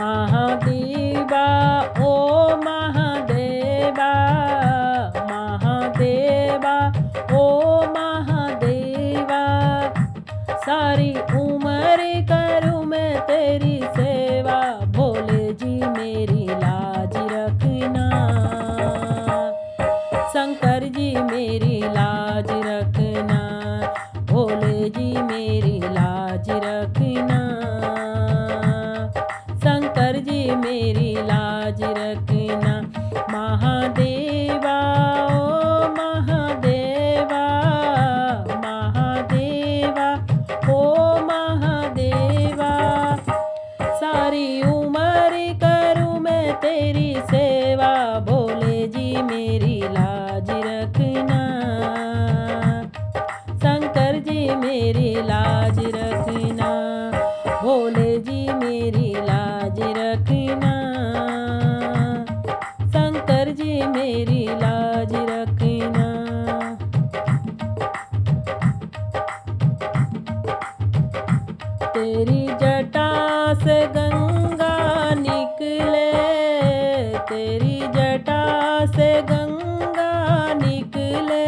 महादेवा ओ महादेवा, महादेवा ओ महादेवा, सारी उम्र करूँ मैं तेरी सेवा, भोले जी मेरी लाज रखना, शंकर जी मेरी लाज रखना, भोले जी मेरी लाज रखना, शंकर जी मेरी लाज रखना। महादेवा ओ महादेवा, महादेवा ओ महादेवा, सारी उम्र करूँ मैं तेरी सेवा, भोले जी मेरी लाज रखना, शंकर जी मेरी लाज रखना, भोले जी मेरी लाज रखना, शंकर जी मेरी लाज रखना। तेरी जटा से गंगा निकले, तेरी जटा से गंगा निकले,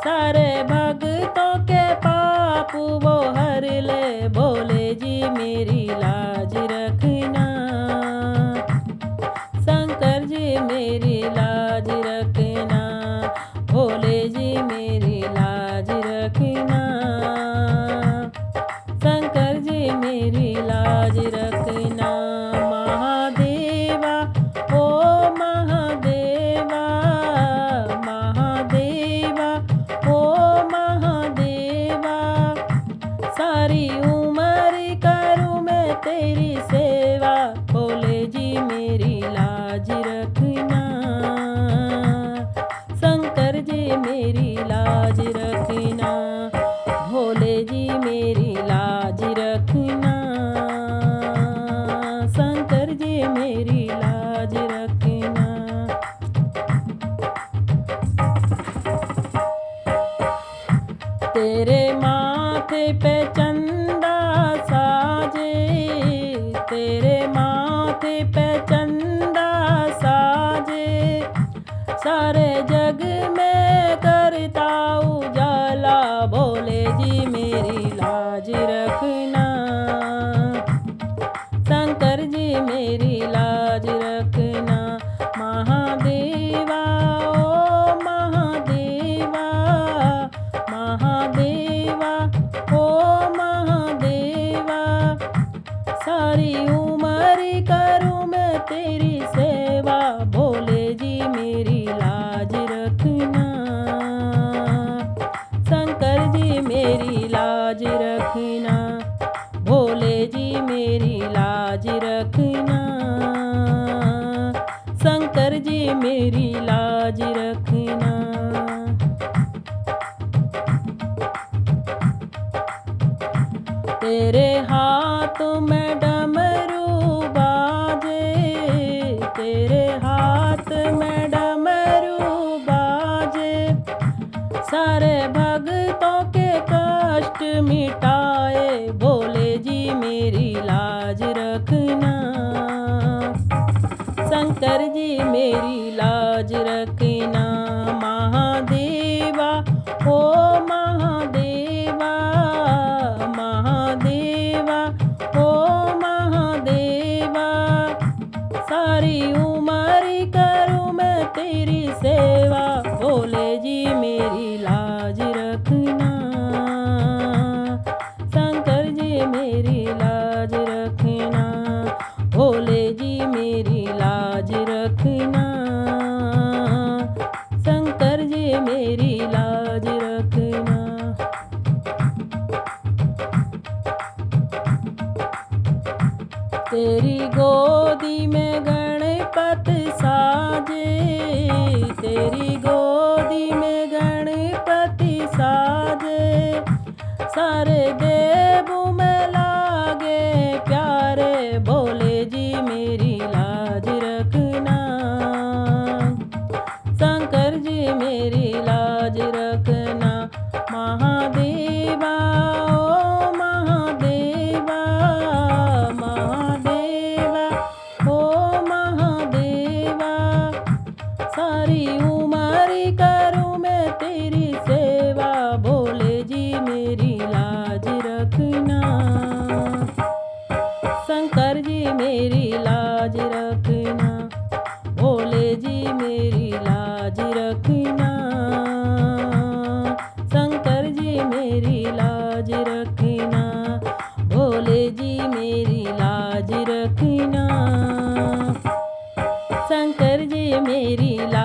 सारे भक्तों के पाप वो हर ले, भोले जी मेरी लाज रखना, शंकर जी मेरी लाज रखना, भोले जी मेरी लाज रखना, शंकर जी मेरी लाज रखना। महादेवा ओ महादेवा, महादेवा ओ महादेवा, सारी उम्र करूँ मैं तेरी सेवा, भोले जी मेरी लाज रखना, शंकर जी मेरी लाज रखना, भोले जी मेरी लाज रखना, शंकर जी मेरी लाज रखना। तेरे माथे पे चंदा साजे, तेरे माथे पे चंदा साजे, सारे जग में करता उजाला, भोले जी मेरी लाज रखना, शंकर जी मेरी लाज रखना। महादेवा ओ महादेवा, महादेवा ओ महादेवा, सारी उम्र करूँ मैं तेरी सेवा, भोले जी मेरी लाज रखना, शंकर जी मेरी लाज रखना, भोले जी मेरी लाज रखना, शंकर जी मेरी लाज रखना। तेरे हाथ में डमरू बाजे, तेरे हाथ में डमरू बाजे, सारे भक्तों के कष्ट मिटाए, भोले जी मेरी लाज रखना, शंकर जी मेरी लाज रखना। महादेवा ओ महादेवा, महादेवा ओ महादेवा, सारी उम्र करूँ मैं तेरी सेवा, भोले जी मेरी लाज रखना, शंकर जी मेरी लाज रखना, भोले जी मेरी लाज रखना, शंकर जी मेरी लाज रखना। तेरी गोदी में गणपति साजे, तेरी गोदी में गणपति साजे, सारे देवों में लागे प्यारे, भोले जी मेरी लाज रखना, शंकर जी मेरी लाज रखना। महादेवा ओ महादेवा, महादेवा रखना। शंकर जी मेरी लाज रखना, भोले जी मेरी लाज रखना। शंकर जी मेरी लाज